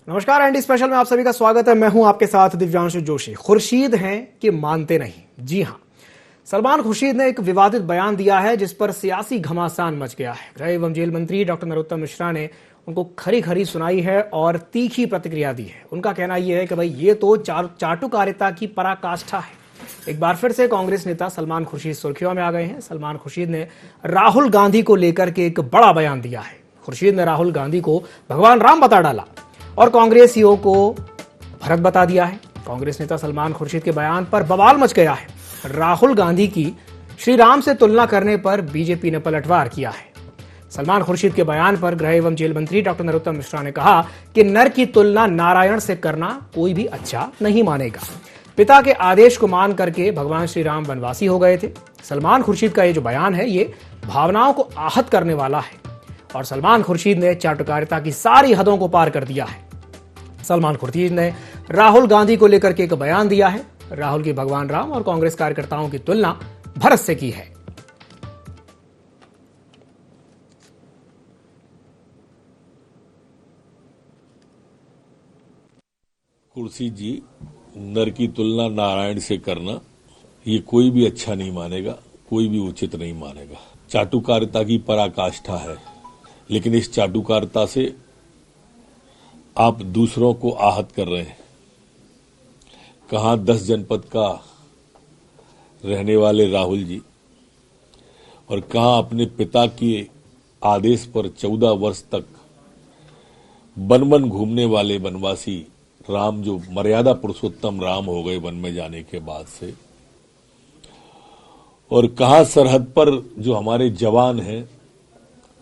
नमस्कार, ND special में आप सभी का स्वागत है। मैं हूं आपके साथ दिव्यांशु जोशी। खुर्शीद हैं कि मानते नहीं। जी हां, सलमान खुर्शीद ने एक विवादित बयान दिया है जिस पर सियासी घमासान मच गया है। गृह एवं जेल मंत्री डॉक्टर नरोत्तम मिश्रा ने उनको खरी खरी सुनाई है और तीखी प्रतिक्रिया दी है। उनका कहना यह है कि भाई ये तो चाटुकारिता की पराकाष्ठा है। एक बार फिर से कांग्रेस नेता सलमान खुर्शीद सुर्खियों में आ गए हैं। सलमान खुर्शीद ने राहुल गांधी को लेकर के एक बड़ा बयान दिया है। खुर्शीद ने राहुल गांधी को भगवान राम बता डाला और कांग्रेसियों को भरत बता दिया है। कांग्रेस नेता सलमान खुर्शीद के बयान पर बवाल मच गया है। राहुल गांधी की श्री राम से तुलना करने पर बीजेपी ने पलटवार किया है। सलमान खुर्शीद के बयान पर गृह एवं जेल मंत्री डॉक्टर नरोत्तम मिश्रा ने कहा कि नर की तुलना नारायण से करना कोई भी अच्छा नहीं मानेगा। पिता के आदेश को मान करके भगवान श्री राम वनवासी हो गए थे। सलमान खुर्शीद का ये जो बयान है ये भावनाओं को आहत करने वाला है और सलमान खुर्शीद ने चाटुकारिता की सारी हदों को पार कर दिया है। सलमान खुर्शीद ने राहुल गांधी को लेकर के एक बयान दिया है। राहुल की भगवान राम और कांग्रेस कार्यकर्ताओं की तुलना भरत से की है। खुर्शीद जी, नर की तुलना नारायण से करना ये कोई भी अच्छा नहीं मानेगा, कोई भी उचित नहीं मानेगा। चाटुकारिता की पराकाष्ठा है, लेकिन इस चाटुकारिता से आप दूसरों को आहत कर रहे हैं। कहां 10 जनपद का रहने वाले राहुल जी और कहां अपने पिता के आदेश पर 14 वर्ष तक वन वन घूमने वाले वनवासी राम, जो मर्यादा पुरुषोत्तम राम हो गए वन में जाने के बाद से, और कहां सरहद पर जो हमारे जवान हैं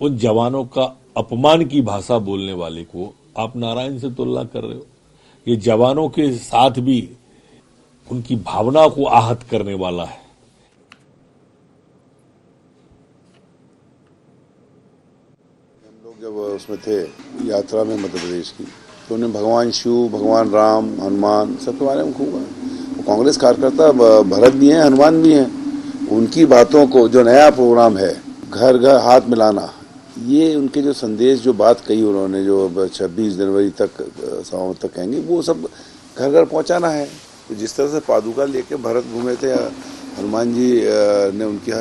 उन जवानों का अपमान की भाषा बोलने वाले को आप नारायण से तुलना कर रहे हो। ये जवानों के साथ भी उनकी भावना को आहत करने वाला है। हम लोग जब उसमें थे यात्रा में मध्य प्रदेश की, तो उन्हें भगवान शिव, भगवान राम, हनुमान सबके बारे में खूब है। कांग्रेस कार्यकर्ता भरत भी हैं, हनुमान भी हैं। उनकी बातों को, जो नया प्रोग्राम है घर घर हाथ मिलाना, ये उनके जो संदेश, जो बात कही उन्होंने, जो 26 जनवरी तक समाप्त तक कहेंगे, वो सब घर घर पहुंचाना है। तो जिस तरह से पादुका लेके भरत घूमे थे, हनुमान जी ने उनकी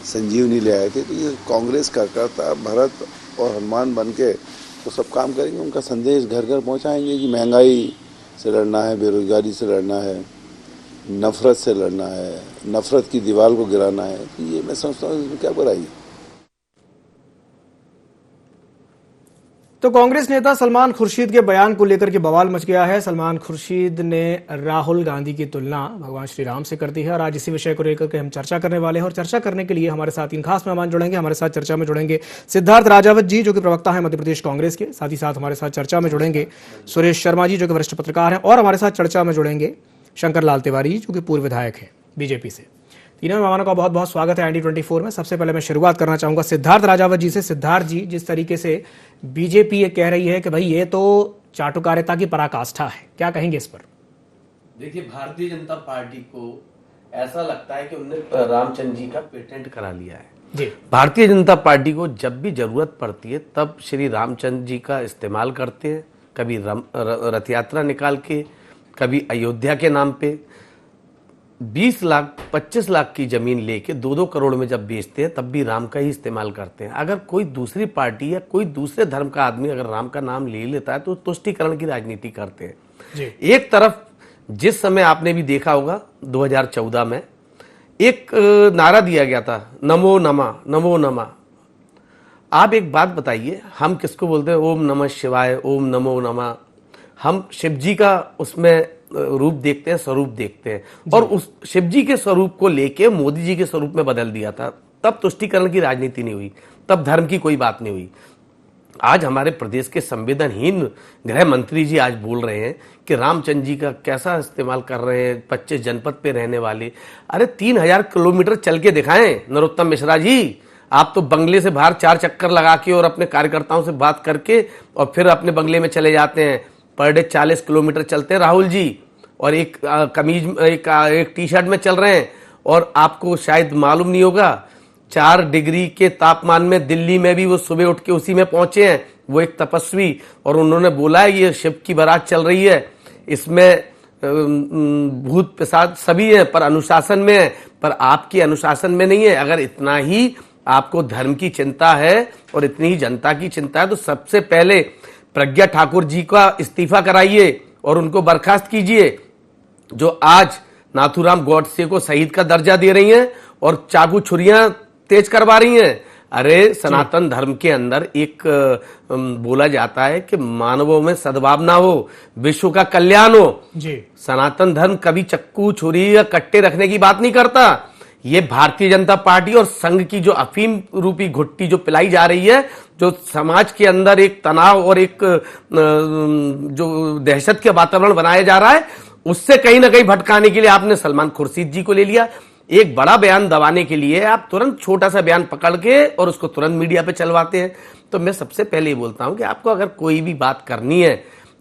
संजीवनी ले आए थे, तो ये कांग्रेस कार्यकर्ता भरत और हनुमान बन के तो सब काम करेंगे। उनका संदेश घर घर पहुंचाएंगे कि महंगाई से लड़ना है, बेरोजगारी से लड़ना है, नफरत से लड़ना है, नफरत की दीवार को गिराना है। तो ये मैं समझता हूँ इसमें क्या बुराई है। तो कांग्रेस नेता सलमान खुर्शीद के बयान को लेकर के बवाल मच गया है। सलमान खुर्शीद ने राहुल गांधी की तुलना भगवान श्री राम से कर दी है और आज इसी विषय को लेकर के हम चर्चा करने वाले हैं। और चर्चा करने के लिए हमारे साथ 3 खास मेहमान जुड़ेंगे। हमारे साथ चर्चा में जुड़ेंगे सिद्धार्थ राजावत जी, जो कि प्रवक्ता है मध्य प्रदेश कांग्रेस के। साथ ही साथ हमारे साथ चर्चा में जुड़ेंगे सुरेश शर्मा जी, जो कि वरिष्ठ पत्रकार हैं। और हमारे साथ चर्चा में जुड़ेंगे शंकर लाल तिवारी जी, जो कि पूर्व विधायक है बीजेपी से। तीनों मेहमानों का बहुत बहुत स्वागत है एनडी 24 में। सबसे पहले मैं शुरुआत करना चाहूंगा सिद्धार्थ राजावत जी से। सिद्धार्थ जी, जिस तरीके से बीजेपी ये कह रही है कि भाई ये तो चाटुकारिता की पराकाष्ठा है, क्या कहेंगे इस पर? देखिए, भारतीय जनता पार्टी को ऐसा लगता है कि उन्होंने रामचंद्र जी का पेटेंट करा लिया है जी। भारतीय जनता पार्टी को जब भी जरूरत पड़ती है तब श्री रामचंद्र जी का इस्तेमाल करते हैं। कभी रथ यात्रा निकाल के, कभी अयोध्या के नाम पे 20 लाख 25 लाख की जमीन लेके 2-2 करोड़ में जब बेचते हैं तब भी राम का ही इस्तेमाल करते हैं। अगर कोई दूसरी पार्टी या कोई दूसरे धर्म का आदमी अगर राम का नाम ले लेता है तो तुष्टीकरण की राजनीति करते हैं जी। एक तरफ जिस समय आपने भी देखा होगा 2014 में एक नारा दिया गया था, नमो नमः, नमो नमः। आप एक बात बताइए, हम किसको बोलते हैं? ओम नमः शिवाय, ओम नमो नमः। हम शिव जी का उसमें रूप देखते हैं, स्वरूप देखते हैं, और उस शिव जी के स्वरूप को लेके मोदी जी के स्वरूप में बदल दिया था। तब तुष्टीकरण की राजनीति नहीं हुई, तब धर्म की कोई बात नहीं हुई। आज हमारे प्रदेश के संवेदनहीन गृह मंत्री जी आज बोल रहे हैं कि रामचंद्र जी का कैसा इस्तेमाल कर रहे हैं 25 जनपद पे रहने वाले। अरे 3000 किलोमीटर चल के दिखाएं नरोत्तम मिश्रा जी। आप तो बंगले से बाहर 4 चक्कर लगा के और अपने कार्यकर्ताओं से बात करके और फिर अपने बंगले में चले जाते हैं। पर डे 40 किलोमीटर चलते हैं राहुल जी, और एक कमीज एक टी शर्ट में चल रहे हैं। और आपको शायद मालूम नहीं होगा, 4 डिग्री के तापमान में दिल्ली में भी वो सुबह उठ के उसी में पहुंचे हैं। वो एक तपस्वी, और उन्होंने बोला है ये शिव की बारात चल रही है, इसमें भूत पिशाच सभी है, पर अनुशासन में है, पर आपकी अनुशासन में नहीं है। अगर इतना ही आपको धर्म की चिंता है और इतनी ही जनता की चिंता है तो सबसे पहले प्रज्ञा ठाकुर जी का इस्तीफा कराइए और उनको बर्खास्त कीजिए, जो आज नाथूराम गॉडसे को शहीद का दर्जा दे रही हैं और चाकू छुरियां तेज करवा रही हैं। अरे सनातन धर्म के अंदर एक बोला जाता है कि मानवों में सद्भावना हो, विश्व का कल्याण हो जी। सनातन धर्म कभी चक्कू छुरी या कट्टे रखने की बात नहीं करता। ये भारतीय जनता पार्टी और संघ की जो अफीम रूपी घुट्टी जो पिलाई जा रही है, जो समाज के अंदर एक तनाव और एक जो दहशत के वातावरण बनाया जा रहा है, उससे कहीं ना कहीं भटकाने के लिए आपने सलमान खुर्शीद जी को ले लिया। एक बड़ा बयान दबाने के लिए आप तुरंत छोटा सा बयान पकड़ के और उसको तुरंत मीडिया पे चलवाते हैं। तो मैं सबसे पहले ही बोलता हूं कि आपको अगर कोई भी बात करनी है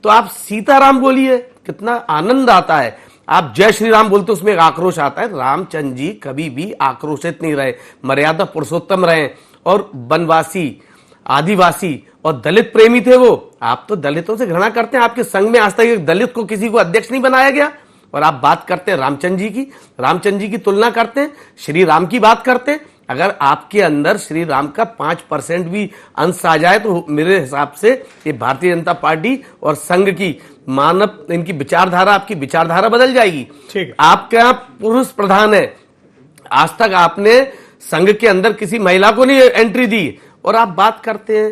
तो आप सीताराम बोलिए, कितना आनंद आता है। आप जय श्री राम बोलते उसमें एक आक्रोश आता है। रामचंद्र जी कभी भी आक्रोशित नहीं रहे, मर्यादा पुरुषोत्तम रहे और वनवासी, आदिवासी और दलित प्रेमी थे वो। आप तो दलितों से घृणा करते हैं। आपके संघ में आज तक एक दलित को किसी को अध्यक्ष नहीं बनाया गया, और आप बात करते हैं रामचंद्र जी की तुलना करते हैं, श्री राम की बात करते हैं। अगर आपके अंदर श्री राम का 5% भी अंश आ जाए तो मेरे हिसाब से ये भारतीय जनता पार्टी और संघ की मानव इनकी विचारधारा, आपकी विचारधारा बदल जाएगी। आपका पुरुष प्रधान है, आज तक आपने संघ के अंदर किसी महिला को नहीं एंट्री दी, और आप बात करते हैं।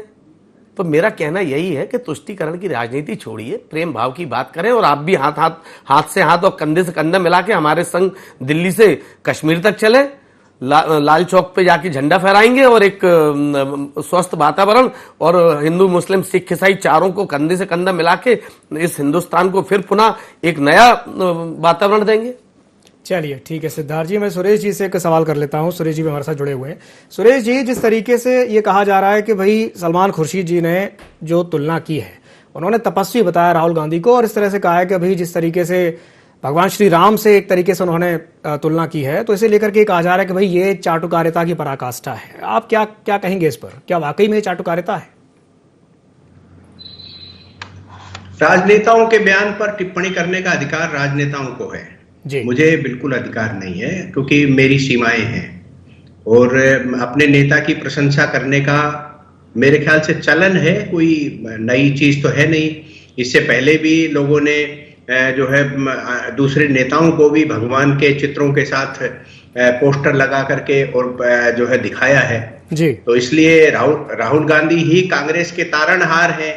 तो मेरा कहना यही है कि तुष्टीकरण की राजनीति छोड़िए, प्रेम भाव की बात करें, और आप भी हाथ से हाथ और कंधे से कंधा मिला के हमारे संग दिल्ली से कश्मीर तक चले, लाल चौक पे जाके झंडा फहराएंगे और एक स्वस्थ वातावरण और हिंदू मुस्लिम सिख ईसाई चारों को कंधे से कंधा मिला के इस हिंदुस्तान को फिर पुनः एक नया वातावरण देंगे। चलिए ठीक है सिद्धार्थ जी, मैं सुरेश जी से एक सवाल कर लेता हूं। सुरेश जी भी हमारे साथ जुड़े हुए हैं। सुरेश जी, जिस तरीके से ये कहा जा रहा है कि भाई सलमान खुर्शीद जी ने जो तुलना की है, उन्होंने तपस्वी बताया राहुल गांधी को, और इस तरह से कहा है कि भाई जिस तरीके से भगवान श्री राम से एक तरीके से उन्होंने तुलना की है, तो इसे लेकर के कहा जा रहा है कि भाई ये चाटुकारिता की पराकाष्ठा है। आप क्या क्या कहेंगे इस पर? क्या वाकई में चाटुकारिता है? राजनेताओं के बयान पर टिप्पणी करने का अधिकार राजनेताओं को है जी। मुझे बिल्कुल अधिकार नहीं है, क्योंकि मेरी सीमाएं हैं, और अपने नेता की प्रशंसा करने का मेरे ख्याल से चलन है, कोई नई चीज तो है नहीं। इससे पहले भी लोगों ने जो है दूसरे नेताओं को भी भगवान के चित्रों के साथ पोस्टर लगा करके और जो है दिखाया है जी। तो इसलिए राहुल गांधी ही कांग्रेस के तारणहार हैं,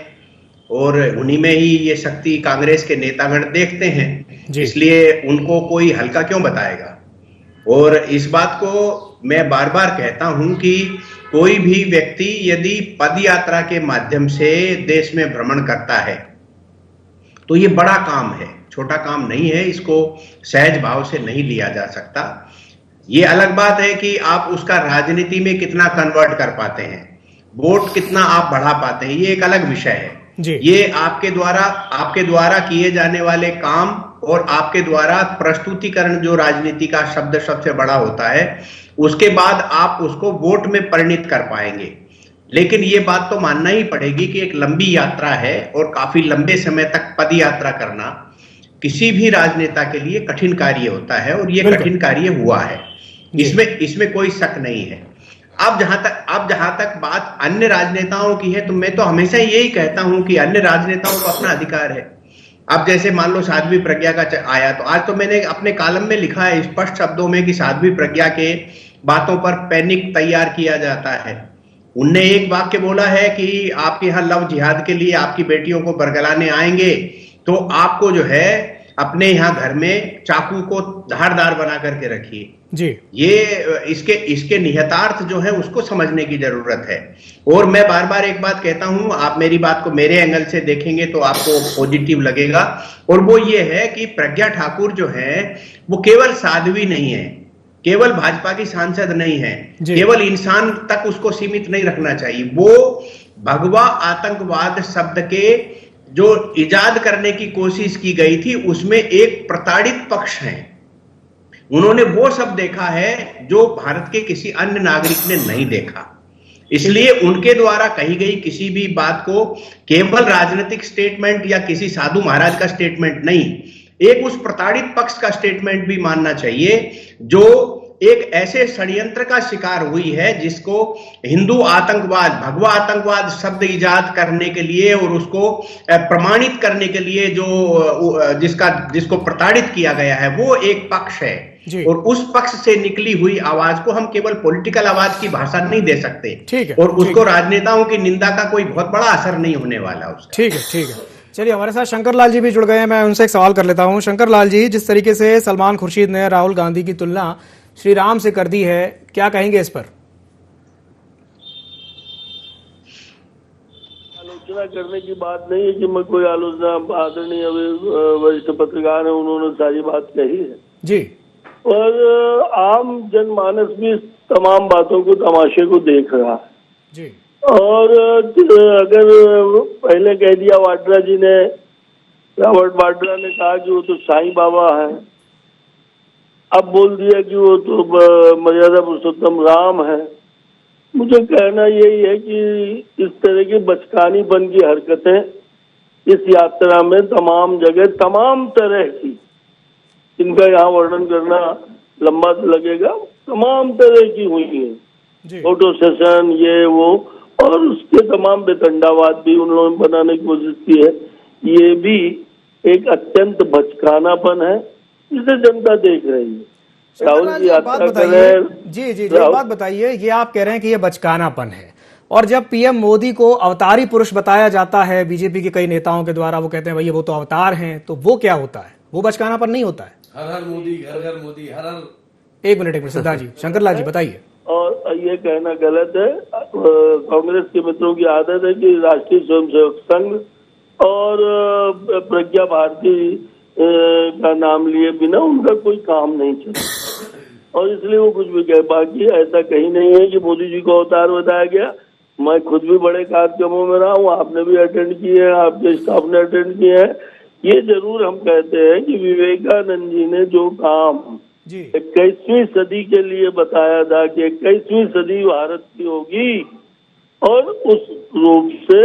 और उन्हीं में ही ये शक्ति कांग्रेस के नेतागण देखते हैं, इसलिए उनको कोई हल्का क्यों बताएगा। और इस बात को मैं बार बार कहता हूं कि कोई भी व्यक्ति यदि पद यात्रा के माध्यम से देश में भ्रमण करता है तो ये बड़ा काम है, छोटा काम नहीं है। इसको सहज भाव से नहीं लिया जा सकता। ये अलग बात है कि आप उसका राजनीति में कितना कन्वर्ट कर पाते हैं, वोट कितना आप बढ़ा पाते हैं, ये एक अलग विषय है जी। ये आपके द्वारा किए जाने वाले काम और आपके द्वारा प्रस्तुतिकरण, जो राजनीति का शब्द सबसे बड़ा होता है, उसके बाद आप उसको वोट में परिणित कर पाएंगे। लेकिन ये बात तो मानना ही पड़ेगी कि एक लंबी यात्रा है, और काफी लंबे समय तक पद यात्रा करना किसी भी राजनेता के लिए कठिन कार्य होता है, और ये कठिन कार्य हुआ है, इसमें कोई शक नहीं है। अब जहां तक बात अन्य राजनेताओं की है, तो मैं तो हमेशा यही कहता हूं कि अन्य राजनेताओं को अपना अधिकार है। अब जैसे मान लो साध्वी प्रज्ञा का आया, तो आज तो मैंने अपने कॉलम में लिखा है स्पष्ट शब्दों में कि साध्वी प्रज्ञा के बातों पर पैनिक तैयार किया जाता है। उनने एक वाक्य बोला है कि आपके यहाँ लव जिहाद के लिए आपकी बेटियों को बरगलाने आएंगे, तो आपको जो है अपने यहाँ घर में चाकू को धारदार बना करके रखिए जी। ये इसके निहितार्थ जो है उसको समझने की जरूरत है। और मैं बार बार एक बात कहता हूं, आप मेरी बात को मेरे एंगल से देखेंगे तो आपको पॉजिटिव लगेगा, और वो ये है कि प्रज्ञा ठाकुर जो है वो केवल साध्वी नहीं है, केवल भाजपा की सांसद नहीं है, केवल इंसान तक उसको सीमित नहीं रखना चाहिए। वो भगवा आतंकवाद शब्द के जो इजाद करने की कोशिश की गई थी, उसमें एक प्रताड़ित पक्ष है, उन्होंने वो सब देखा है जो भारत के किसी अन्य नागरिक ने नहीं देखा। इसलिए उनके द्वारा कही गई किसी भी बात को केवल राजनीतिक स्टेटमेंट या किसी साधु महाराज का स्टेटमेंट नहीं, एक उस प्रताड़ित पक्ष का स्टेटमेंट भी मानना चाहिए जो एक ऐसे षड्यंत्र का शिकार हुई है जिसको हिंदू आतंकवाद, भगवा आतंकवाद शब्द इजाद करने के लिए और उसको प्रमाणित करने के लिए जिसको प्रताड़ित किया गया है वो एक पक्ष है। और उस पक्ष से निकली हुई आवाज को हम केवल पॉलिटिकल आवाज की भाषा नहीं दे सकते और उसको राजनेताओं की निंदा का कोई बहुत बड़ा असर नहीं होने वाला उसका। ठीक है। चलिए, हमारे साथ शंकर लाल जी भी जुड़ गए हैं, मैं उनसे एक सवाल कर लेता हूं। शंकर लाल जी, जिस तरीके से सलमान खुर्शीद ने राहुल गांधी की तुलना श्री राम से कर दी है, क्या कहेंगे इस पर? आलोचना करने की बात नहीं है कि मैं कोई आलोचना, आदरणीय वरिष्ठ पत्रकार है, उन्होंने सारी बात कही है जी, और आम जनमानस भी तमाम बातों को, तमाशे को देख रहा है जी। और अगर पहले कह दिया वाड्रा जी ने, रॉबर्ट वाड्रा ने कहा कि वो तो साईं बाबा है, अब बोल दिया कि वो तो मर्यादा पुरुषोत्तम राम है। मुझे कहना यही है कि इस तरह की बचकानीपन की हरकतें इस यात्रा में तमाम जगह, तमाम तरह की, इनका यहाँ वर्णन करना लंबा लगेगा, तमाम तरह की हुई है। फोटो सेशन, ये वो, और उसके तमाम बेतंडावाद भी उन लोगों ने बनाने की कोशिश की है। ये भी एक अत्यंत बचकानापन है जिसे जनता देख रही है। राहुल जी यात्रा कर रहे हैं। जी, बात बताइए, ये आप कह रहे हैं कि ये बचकानापन है, और जब पीएम मोदी को अवतारी पुरुष बताया जाता है बीजेपी के कई नेताओं के द्वारा, वो कहते हैं भाई वो तो अवतार हैं, तो वो क्या होता है? वो बचकानापन नहीं होता है? हर हर मोदी, घर घर मोदी, हर हर। एक मिनट सिद्धार्थ जी, शंकर लाल जी बताइए। और ये कहना गलत है। कांग्रेस के मित्रों की आदत है कि राष्ट्रीय स्वयंसेवक संघ और प्रज्ञा भारती का नाम लिए बिना उनका कोई काम नहीं चलता, और इसलिए वो कुछ भी कह। बाकी ऐसा कहीं नहीं है कि मोदी जी को अवतार बताया गया। मैं खुद भी बड़े कार्यक्रमों में रहा हूँ, आपने भी अटेंड किए हैं, आपके स्टाफ ने अटेंड किए हैं। ये जरूर हम कहते हैं कि विवेकानंद जी ने जो काम 21वीं सदी के लिए बताया था कि 21वीं सदी भारत की होगी, और उस रूप से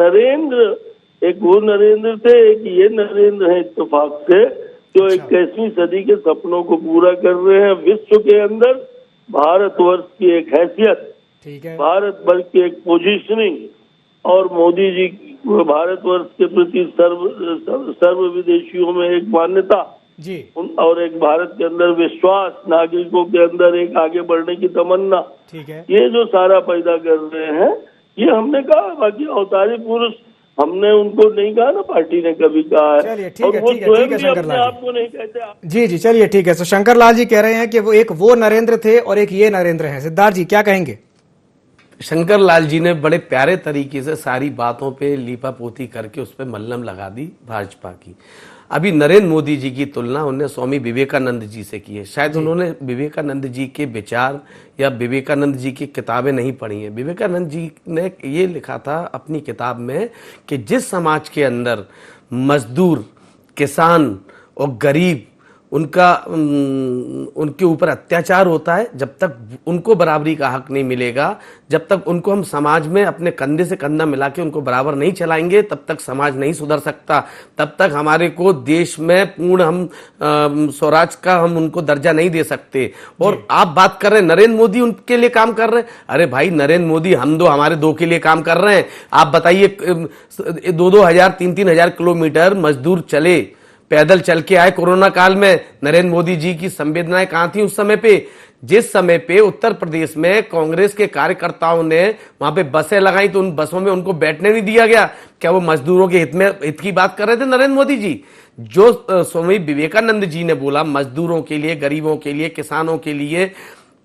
नरेंद्र, एक वो नरेंद्र थे, एक ये नरेंद्र है इत्तेफाक से, जो 21वीं सदी के सपनों को पूरा कर रहे हैं। विश्व के अंदर भारतवर्ष की एक हैसियत, भारतवर्ष की एक पोजीशनिंग, और मोदी जी भारतवर्ष के प्रति सर्व विदेशियों में एक मान्यता जी, और एक भारत के अंदर विश्वास, नागरिकों के अंदर एक आगे बढ़ने की तमन्ना, ठीक है, ये जो सारा पैदा कर रहे हैं, ये हमने कहा। बाकी अवतारी पुरुष हमने उनको नहीं कहा ना, पार्टी ने कभी कहा है। चलिए, ठीक है शंकर लाल आपको नहीं कहते। जी, चलिए ठीक है। तो शंकर लाल जी कह रहे हैं कि वो एक वो नरेंद्र थे और एक ये नरेंद्र हैं। सिद्धार्थ जी क्या कहेंगे? शंकर लाल जी ने बड़े प्यारे तरीके से सारी बातों पे लीपापोती करके उस पर मल्लम लगा दी भाजपा की। अभी नरेंद्र मोदी जी की तुलना उन्होंने स्वामी विवेकानंद जी से की है। शायद उन्होंने विवेकानंद जी के विचार या विवेकानंद जी की किताबें नहीं पढ़ी हैं। विवेकानंद जी ने ये लिखा था अपनी किताब में कि जिस समाज के अंदर मजदूर, किसान और गरीब उनके ऊपर अत्याचार होता है, जब तक उनको बराबरी का हक नहीं मिलेगा, जब तक उनको हम समाज में अपने कंधे से कंधा मिला के उनको बराबर नहीं चलाएंगे, तब तक समाज नहीं सुधर सकता। तब तक हमारे को देश में पूर्ण हम स्वराज का हम उनको दर्जा नहीं दे सकते। और आप बात कर रहे हैं नरेंद्र मोदी उनके लिए काम कर रहे हैं। अरे भाई, नरेंद्र मोदी हम दो हमारे दो के लिए काम कर रहे हैं। आप बताइए, 2-2 हजार 3-3 हजार किलोमीटर मजदूर चले, पैदल चल के आए कोरोना काल में। नरेंद्र मोदी जी की संवेदनाएं कहां थी उस समय पे? जिस समय पे उत्तर प्रदेश में कांग्रेस के कार्यकर्ताओं ने वहां पे बसें लगाई तो उन बसों में उनको बैठने नहीं दिया गया। क्या वो मजदूरों के हित की बात कर रहे थे नरेंद्र मोदी जी? जो स्वामी विवेकानंद जी ने बोला मजदूरों के लिए, गरीबों के लिए, किसानों के लिए,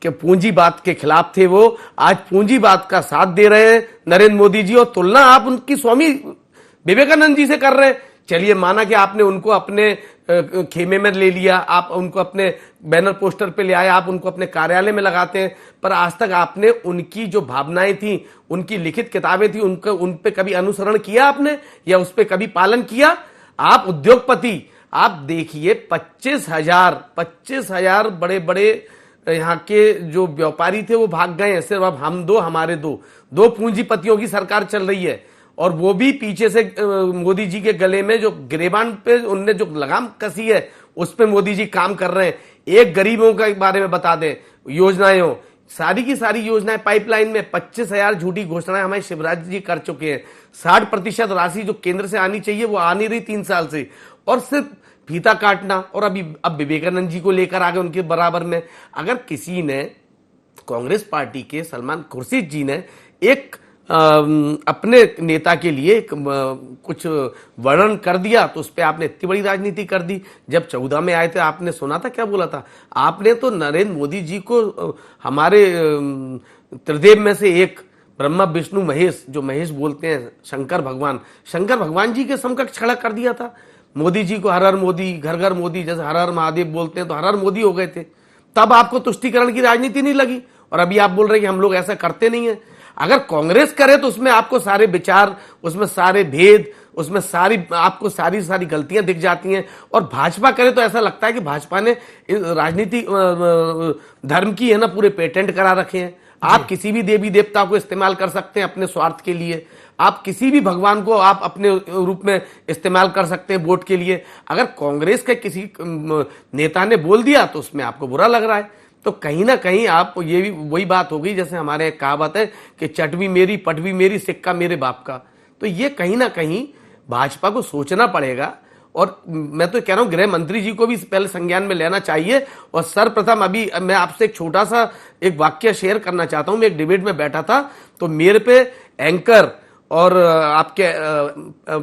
कि पूंजीवाद के खिलाफ थे, वो आज पूंजीवाद का साथ दे रहे हैं नरेंद्र मोदी जी। और तुलना आप उनकी स्वामी विवेकानंद जी से कर रहे हैं। चलिए, माना कि आपने उनको अपने खेमे में ले लिया, आप उनको अपने बैनर पोस्टर पे ले आए, आप उनको अपने कार्यालय में लगाते हैं, पर आज तक आपने उनकी जो भावनाएं थी, उनकी लिखित किताबें थी, उन पे कभी अनुसरण किया आपने या उस पे कभी पालन किया? आप उद्योगपति, आप देखिए 25,000 बड़े बड़े यहाँ के जो व्यापारी थे वो भाग गए हैं। सिर्फ अब हम दो, हमारे दो पूंजीपतियों की सरकार चल रही है, और वो भी पीछे से मोदी जी के गले में जो गिरेबान पे उनने जो लगाम कसी है उस पे मोदी जी काम कर रहे हैं। एक गरीबों के बारे में बता दें, योजनाएं हो, सारी की सारी योजनाएं पाइपलाइन में। 25,000 झूठी घोषणाएं हमारे शिवराज जी कर चुके हैं। 60% राशि जो केंद्र से आनी चाहिए वो आ नहीं रही 3 साल से, और सिर्फ फीता काटना। और अब विवेकानंद जी को लेकर आ गए उनके बराबर में। अगर किसी ने, कांग्रेस पार्टी के सलमान खुर्शीद जी ने एक अपने नेता के लिए कुछ वर्णन कर दिया तो उस पर आपने इतनी बड़ी राजनीति कर दी। जब 14 में आए थे आपने सुना था क्या बोला था? आपने तो नरेंद्र मोदी जी को हमारे त्रिदेव में से एक ब्रह्मा विष्णु महेश, जो महेश बोलते हैं शंकर भगवान जी के समकक्ष खड़ा कर दिया था। मोदी जी को हर हर मोदी, घर घर मोदी, जैसे हर हर महादेव बोलते हैं तो हर हर मोदी हो गए थे। तब आपको तुष्टीकरण की राजनीति नहीं लगी, और अभी आप बोल रहे हैं कि हम लोग ऐसा करते नहीं है। अगर कांग्रेस करे तो उसमें आपको सारे विचार, उसमें सारे भेद, उसमें आपको सारी गलतियां दिख जाती हैं। और भाजपा करे तो ऐसा लगता है कि भाजपा ने राजनीति धर्म की है ना पूरे पेटेंट करा रखे हैं। आप किसी भी देवी देवता को इस्तेमाल कर सकते हैं अपने स्वार्थ के लिए, आप किसी भी भगवान को आप अपने रूप में इस्तेमाल कर सकते हैं वोट के लिए। अगर कांग्रेस के किसी नेता ने बोल दिया तो उसमें आपको बुरा लग रहा है, तो कहीं ना कहीं आप, ये भी वही बात हो गई जैसे हमारे यहाँ कहावत है कि चटवी मेरी पटवी मेरी सिक्का मेरे बाप का। तो ये कहीं ना कहीं भाजपा को सोचना पड़ेगा, और मैं तो कह रहा हूं गृह मंत्री जी को भी पहले संज्ञान में लेना चाहिए। और सर्वप्रथम अभी मैं आपसे एक छोटा सा एक वाक्य शेयर करना चाहता हूं। मैं एक डिबेट में बैठा था तो मेरे पे एंकर और आपके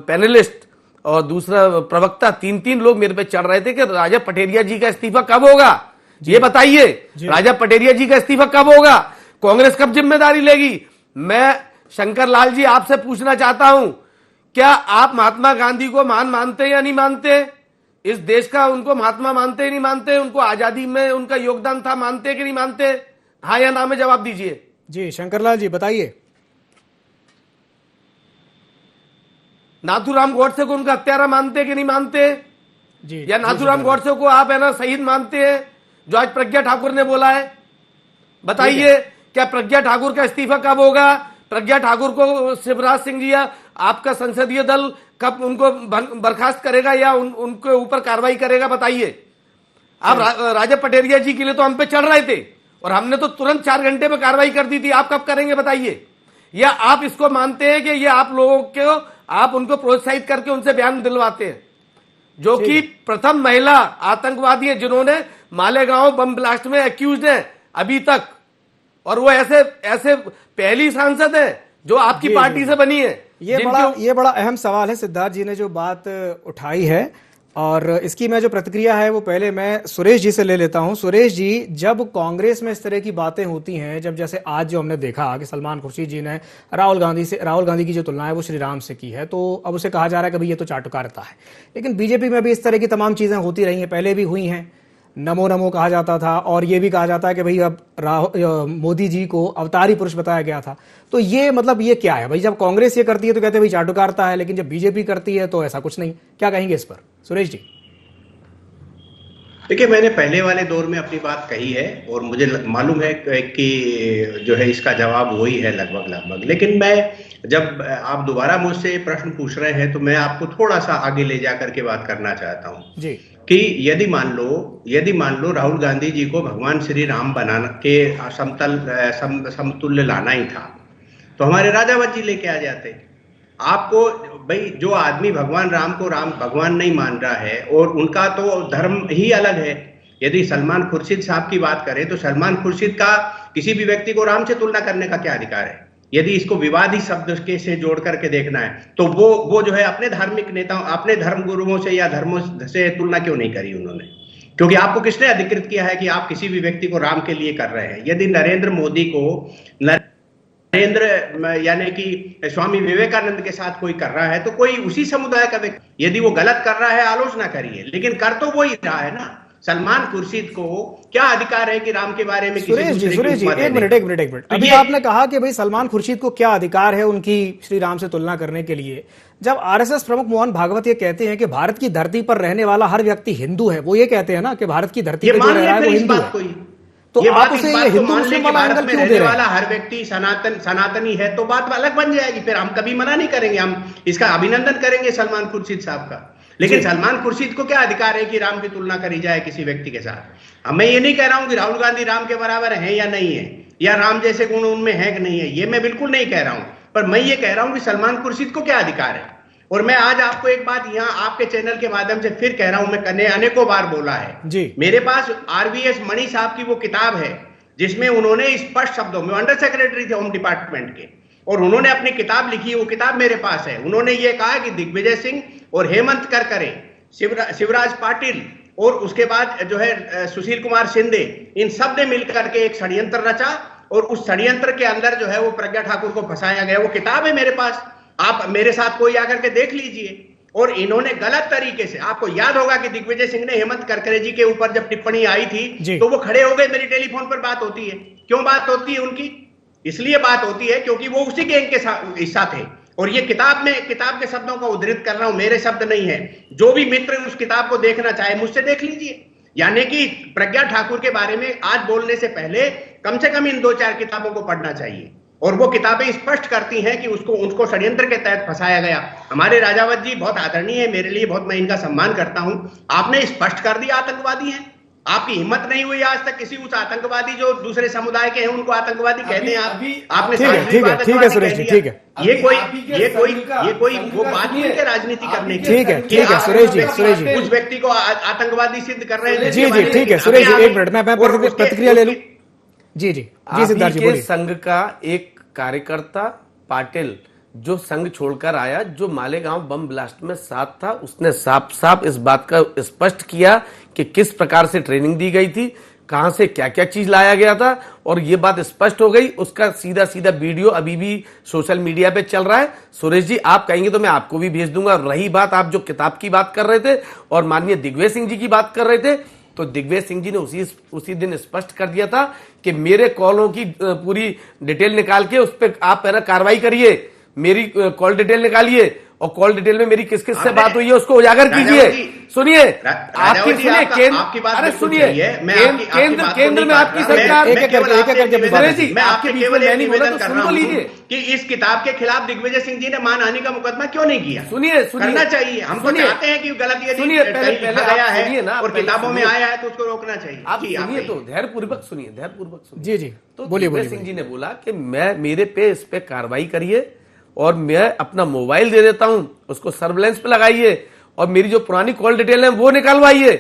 पैनलिस्ट और दूसरा प्रवक्ता 3 लोग मेरे पे चढ़ रहे थे कि राजा पटेरिया जी का इस्तीफा कब होगा, ये बताइए। राजा पटेरिया जी का इस्तीफा कब होगा, कांग्रेस कब जिम्मेदारी लेगी? मैं शंकर लाल जी आपसे पूछना चाहता हूं, क्या आप महात्मा गांधी को महान मानते या नहीं मानते? इस देश का उनको महात्मा मानते या नहीं मानते? उनको आजादी में उनका योगदान था, मानते कि नहीं मानते? हाँ या ना में जवाब दीजिए। जी शंकरलाल जी बताइए। नाथूराम गोडसे को उनका हत्यारा मानते कि नहीं मानते? जी, या नाथूराम गोडसे को आप है ना शहीद मानते हैं जो आज प्रज्ञा ठाकुर ने बोला है? बताइए, क्या प्रज्ञा ठाकुर का इस्तीफा कब होगा? प्रज्ञा ठाकुर को शिवराज सिंह जी या आपका संसदीय दल कब उनको बर्खास्त करेगा या उनके ऊपर कार्रवाई करेगा? बताइए। आप राजा पटेरिया जी के लिए तो हम पे चढ़ रहे थे और हमने तो तुरंत 4 घंटे में कार्रवाई कर दी थी। आप कब करेंगे बताइए? या आप इसको मानते हैं कि ये आप लोगों को, आप उनको प्रोत्साहित करके उनसे बयान दिलवाते हैं? जो कि प्रथम महिला आतंकवादी है जिन्होंने मालेगांव बम ब्लास्ट में एक्यूज्ड है अभी तक, और वो ऐसे पहली सांसद है जो आपकी पार्टी से बनी है। ये बड़ा अहम सवाल है सिद्धार्थ जी ने जो बात उठाई है, और इसकी मैं जो प्रतिक्रिया है वो पहले मैं सुरेश जी से ले लेता हूं। सुरेश जी, जब कांग्रेस में इस तरह की बातें होती हैं, जब जैसे आज जो हमने देखा कि सलमान खुर्शीद जी ने राहुल गांधी की जो तुलना है वो श्री राम से की है, तो अब उसे कहा जा रहा है कि भाई ये तो चाटुकारिता है। लेकिन बीजेपी में भी इस तरह की तमाम चीजें होती रही हैं, पहले भी हुई हैं। नमो नमो कहा जाता था, और ये भी कहा जाता है कि भाई अब मोदी जी को अवतारी पुरुष बताया गया था। तो ये मतलब ये क्या है भाई? जब कांग्रेस ये करती है तो कहते हैं भाई चाटुकारिता है, लेकिन जब बीजेपी करती है तो ऐसा कुछ नहीं। क्या कहेंगे इस पर सुरेश जी? देखिए, मैंने पहले वाले दौर में अपनी बात कही है और मुझे मालूम है कि जो है इसका जवाब वही है लगभग। लेकिन मैं, जब आप दोबारा मुझसे प्रश्न पूछ रहे हैं तो मैं आपको थोड़ा सा आगे ले जाकर के बात करना चाहता हूं जी, कि यदि मान लो राहुल गांधी जी को भगवान श्री राम बनाना के समतुल्य लाना ही था तो हमारे राजावत जी लेके आ जाते। आपको भाई, जो आदमी भगवान राम को राम भगवान नहीं मान रहा है और उनका तो धर्म ही अलग है। यदि सलमान खुर्शीद साहब की बात करें तो सलमान खुर्शीद का किसी भी व्यक्ति को राम से तुलना करने का क्या अधिकार है? यदि इसको विवादी शब्द के से जोड़ करके देखना है तो वो जो है अपने धार्मिक नेताओं, अपने धर्म गुरुओं से या धर्मों से तुलना क्यों नहीं करी उन्होंने? क्योंकि आपको किसने अधिकृत किया है कि आप किसी भी व्यक्ति को राम के लिए कर रहे हैं? यदि नरेंद्र मोदी को यानी कि स्वामी विवेकानंद के साथ कोई कर रहा है तो कोई उसी समुदाय का व्यक्ति, यदि वो गलत कर रहा है आलोचना करिए, लेकिन कर तो वो ही रहा है ना। सलमान खुर्शीद को क्या अधिकार है कि राम के बारे में सुरेश जी एक मिनट तो अभी आपने कहा कि भाई सलमान खुर्शीद को क्या अधिकार है उनकी श्री राम से तुलना करने के लिए। जब आरएसएस प्रमुख मोहन भागवत ये कहते हैं कि भारत की धरती पर रहने वाला हर व्यक्ति हिंदू है, वो ये कहते हैं ना कि भारत की धरती पर जो रह रहा है वो हिंदू है, तो आप उसे ये हिंदू मुस्लिम वाला एंगल क्यों दे रहे हैं? वाला हर व्यक्ति सनातनी है तो बात अलग बन जाएगी, फिर हम कभी मना नहीं करेंगे, हम इसका अभिनंदन करेंगे सलमान खुर्शीद साहब का। लेकिन सलमान खुर्शीद को क्या अधिकार है कि राम की तुलना करी जाए किसी व्यक्ति के साथ? अब मैं ये नहीं कह रहा हूं कि राहुल गांधी राम के बराबर है या नहीं है, या राम जैसे गुण उनमें है कि नहीं है, ये मैं बिल्कुल नहीं कह रहा हूं, पर मैं ये कह रहा हूं कि सलमान खुर्शीद को क्या अधिकार है। और मैं आज आपको एक बात यहां आपके चैनल के माध्यम से फिर कह रहा हूं, मैं अनेकों बार बोला है जी। मेरे पास RVS मणि साहब की वो किताब है जिसमें उन्होंने स्पष्ट शब्दों में, अंडर सेक्रेटरी थे होम डिपार्टमेंट के, और उन्होंने अपनी किताब लिखी, वो किताब मेरे पास है। उन्होंने ये कहा कि दिग्विजय सिंह और हेमंत करकरे, शिवराज पाटिल और उसके बाद जो है सुशील कुमार शिंदे, इन सब ने मिलकर के एक षड्यंत्र रचा और उस षड्यंत्र के अंदर जो है वो प्रज्ञा ठाकुर को फंसाया गया। वो किताब है मेरे पास, आप मेरे साथ कोई आकर के देख लीजिए। और इन्होंने गलत तरीके से, आपको याद होगा कि दिग्विजय सिंह ने हेमंत करकरे जी के ऊपर जब टिप्पणी आई थी तो वो खड़े हो गए, मेरी टेलीफोन पर बात होती है। क्यों बात होती है उनकी? इसलिए बात होती है क्योंकि वो उसी गैंग के हिस्सा थे। और ये किताब के शब्दों का उद्धृत कर रहा हूं, मेरे शब्द नहीं है। जो भी मित्र उस किताब को देखना चाहे मुझसे देख लीजिए। यानी कि प्रज्ञा ठाकुर के बारे में आज बोलने से पहले कम से कम इन 2-4 किताबों को पढ़ना चाहिए। और वो किताबें स्पष्ट करती हैं कि उनको षड्यंत्र के तहत फंसाया गया। हमारे राजावत जी बहुत आदरणीय है मेरे लिए, बहुत मैं इनका सम्मान करता हूं। आपने स्पष्ट कर दिया आतंकवादी हैं। आपकी हिम्मत नहीं हुई आज तक किसी उस आतंकवादी जो दूसरे समुदाय के हैं उनको आतंकवादी कहते हैं आपने ठीक है सुरेश जी, ठीक है। ये कोई वो बात नहीं है राजनीति करने की। ठीक है सुरेश जी उस व्यक्ति को आतंकवादी सिद्ध कर रहे हैं। जी ठीक है सुरेश जी, एक मिनट मैं प्रतिक्रिया ले लूं। जी सिद्धार्थ जी बोलिए। संघ का एक कार्यकर्ता पाटिल जो संघ छोड़कर आया, जो मालेगांव बम ब्लास्ट में साथ था, उसने साफ इस बात का स्पष्ट किया कि किस प्रकार से ट्रेनिंग दी गई थी, कहां से क्या क्या चीज लाया गया था, और ये बात स्पष्ट हो गई। उसका सीधा वीडियो अभी भी सोशल मीडिया पे चल रहा है। सुरेश जी आप कहेंगे तो मैं आपको भी भेज दूंगा। रही बात आप जो किताब की बात कर रहे थे और माननीय दिग्विजय सिंह जी की बात कर रहे थे, तो दिग्विजय सिंह जी ने उसी दिन स्पष्ट कर दिया था कि मेरे कॉलों की पूरी डिटेल निकाल के उस पर आप कार्रवाई करिए, मेरी कॉल डिटेल निकालिए और कॉल डिटेल में मेरी किस किस से बात हुई है उसको उजागर कीजिए। सुनिए आपकी केंद्र में आपकी सरकार कि इस किताब के खिलाफ दिग्विजय सिंह जी ने मानहानि का मुकदमा क्यों नहीं किया? सुनिए करना चाहिए। हम तो चाहते हैं कि गलत गया है और किताबों में आया है तो उसको रोकना चाहिए। आप सुनिए तो धैर्यपूर्वक सुनिए। जी तो दिग्विजय सिंह जी ने बोला कि मेरे पे इस पे कार्रवाई करिए और मैं अपना मोबाइल दे देता हूं, उसको सर्विलांस पे लगाइए और मेरी जो पुरानी कॉल डिटेल है वो निकलवाइए।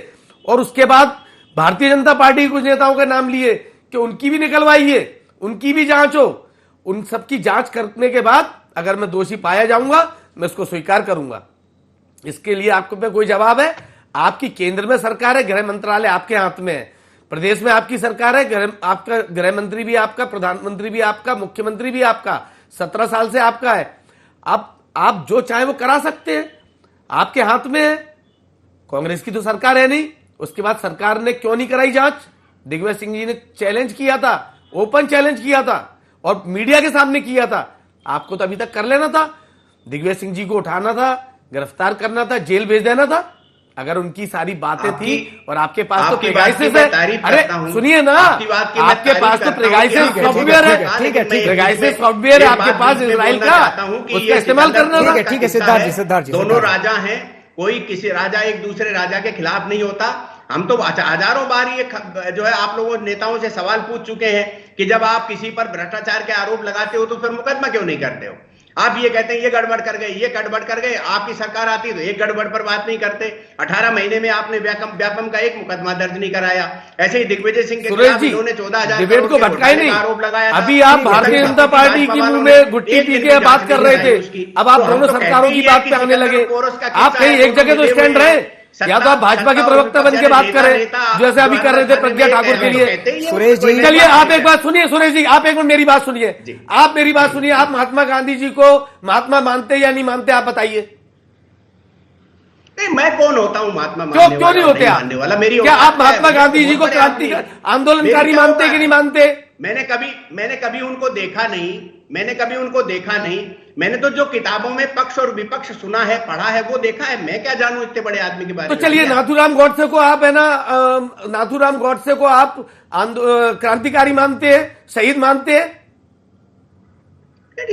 और उसके बाद भारतीय जनता पार्टी के कुछ नेताओं के नाम लिए कि उनकी भी निकलवाइए, उनकी भी जांच हो। उन सबकी जांच करने के बाद अगर मैं दोषी पाया जाऊंगा मैं उसको स्वीकार करूंगा। इसके लिए आपको पे कोई जवाब है? आपकी केंद्र में सरकार है, गृह मंत्रालय आपके हाथ में है, प्रदेश में आपकी सरकार है, आपका गृह मंत्री भी आपका, प्रधानमंत्री भी आपका, मुख्यमंत्री भी आपका, 17 साल से आपका है। अब आप जो चाहे वो करा सकते हैं, आपके हाथ में है। कांग्रेस की तो सरकार है नहीं, उसके बाद सरकार ने क्यों नहीं कराई जांच? दिग्विजय सिंह जी ने चैलेंज किया था, ओपन चैलेंज किया था और मीडिया के सामने किया था। आपको तो अभी तक कर लेना था, दिग्विजय सिंह जी को उठाना था, गिरफ्तार करना था, जेल भेज देना था। अगर उनकी सारी बातें थी और आपके पास तो प्रेगाइसिस है, अरे सुनिए ना, आपके पास तो प्रेगाइसिस सॉफ्टवेयर है, प्रेगाइसिस सॉफ्टवेयर है आपके पास इजराइल का, उसका इस्तेमाल करना था। ठीक है सिद्धार्थ जी दोनों राजा हैं, कोई किसी राजा एक दूसरे राजा के खिलाफ नहीं होता। हम तो हजारों बार ये जो है आप लोगों नेताओं से सवाल पूछ चुके हैं कि जब आप किसी पर भ्रष्टाचार के आरोप लगाते हो तो फिर मुकदमा क्यों नहीं करते हो? आप ये कहते हैं ये गड़बड़ कर गए, आपकी सरकार आती तो एक गड़बड़ पर बात नहीं करते। 18 महीने में आपने व्यापम का एक मुकदमा दर्ज नहीं कराया। ऐसे ही दिग्विजय सिंह के खिलाफ इन्होंने 14,000 डिबेट को भटकाए नहीं, आरोप लगाया। अभी आप भारतीय जनता पार्टी की मुंह में गुट्टी पी के बात कर रहे थे, अब आप दोनों सरकारों की बात पे आने लगे। आप कहीं एक जगह तो स्टैंड रहे, या तो आप भाजपा के प्रवक्ता बन के बात करें जैसे अभी कर रहे थे प्रज्ञा ठाकुर के लिए। सुरेश जी चलिए आप एक बात सुनिए, सुरेश जी आप एक मिनट मेरी बात सुनिए, आप मेरी बात सुनिए। आप महात्मा गांधी जी को महात्मा मानते या नहीं मानते, आप बताइए। नहीं, मैं कौन होता हूं महात्मा क्यों नहीं होते आप? मानने वाला मेरी क्या आप महात्मा गांधी जी को क्रांति आंदोलनकारी मानते कि नहीं मानते? मैंने कभी उनको देखा नहीं। मैंने तो जो किताबों में पक्ष और विपक्ष सुना है, पढ़ा है, वो देखा है। मैं क्या जानूं इतने बड़े आदमी के बारे में। तो चलिए, नाथूराम गॉडसे को आप है ना, नाथूराम गॉडसे को आप क्रांतिकारी मानते हैं, शहीद मानते हैं?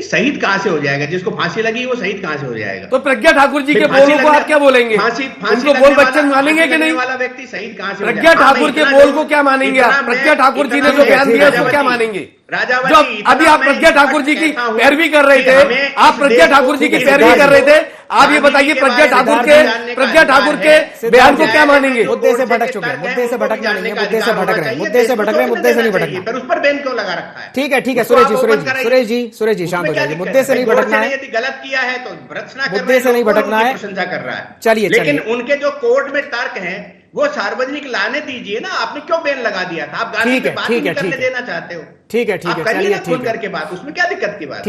शहीद कहां से हो जाएगा? जिसको फांसी लगी वो शहीद कहां से हो जाएगा? तो प्रज्ञा ठाकुर जी के बोलों को आप क्या बोलेंगे? उनको बोल बच्चन मानेंगे कि नहीं? वाला व्यक्ति शहीद कहां से? प्रज्ञा ठाकुर के बोल को क्या मानेंगे आप? प्रज्ञा ठाकुर जी ने जो बयान दिया उसको क्या मानेंगे? जो अभी आप प्रज्ञा ठाकुर जी की पैरवी कर रहे थे, आप प्रज्ञा ठाकुर जी की पैरवी कर रहे थे, आप ये बताइए प्रज्ञा ठाकुर के बयान को क्या मानेंगे? मुद्दे से भटक चुके हैं, मुद्दे से भटकना नहीं है, मुद्दे से भटक रहे हैं, मुद्दे से भटक रहे हैं, मुद्दे से नहीं भटकना। पर उस पर बैन क्यों लगा रखा है? ठीक है, सुरेश जी शांत हो जाइए, मुद्दे से नहीं भटकना है। यदि गलत किया है तो भर्त्सना मुद्दे से नहीं भटकना है, प्रशंसा कर रहा है। चलिए, लेकिन उनके जो कोर्ट में तर्क हैं वो सार्वजनिक लाने दीजिए ना। आपने क्यों बैन लगा दिया था? आप गांधी की बात नहीं करने देना चाहते हो? ठीक है, चलिए, खुल करके बात, उसमें क्या दिक्कत की बात?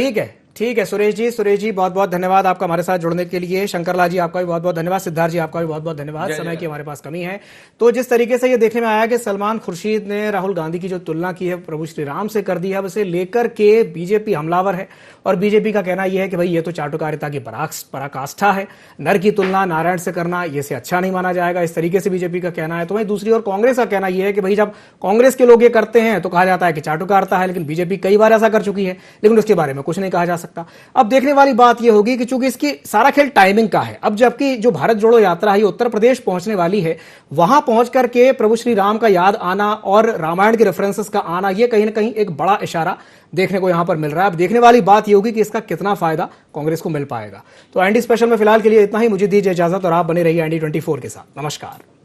ठीक है सुरेश जी बहुत बहुत धन्यवाद आपका हमारे साथ जुड़ने के लिए। शंकरलाल जी आपका भी बहुत बहुत धन्यवाद, सिद्धार्थ जी आपका भी बहुत बहुत धन्यवाद। समय की हमारे पास कमी है, तो जिस तरीके से ये देखने में आया कि सलमान खुर्शीद ने राहुल गांधी की जो तुलना की है प्रभु श्री राम से कर दी है, उसे लेकर के बीजेपी हमलावर है और बीजेपी का कहना यह है कि भाई ये तो चाटुकारिता की पराकाष्ठा है, नर की तुलना नारायण से करना ये से अच्छा नहीं माना जाएगा, इस तरीके से बीजेपी का कहना है। तो वहीं दूसरी ओर कांग्रेस का कहना यह है कि भाई जब कांग्रेस के लोग ये करते हैं तो कहा जाता है कि चाटुकारिता है, लेकिन बीजेपी कई बार ऐसा कर चुकी है, लेकिन उसके बारे में कुछ नहीं कहा जा सकता। अब देखने वाली बात यह होगी कि चूंकि इसकी सारा खेल टाइमिंग का है, अब जबकि जो भारत जोड़ो यात्रा है उत्तर प्रदेश पहुंचने वाली है, वहां पहुंच करके प्रभु श्री राम का याद आना और रामायण के रेफरेंसेस का आना, यह कहीं ना कहीं एक बड़ा इशारा देखने को यहां पर मिल रहा है। अब देखने वाली बात यह होगी कि इसका कितना फायदा कांग्रेस को मिल पाएगा। तो एनडी स्पेशल में फिलहाल के लिए इतना ही, मुझे दीजिए इजाजत और आप बने रहिए एनडी 24 के साथ। नमस्कार।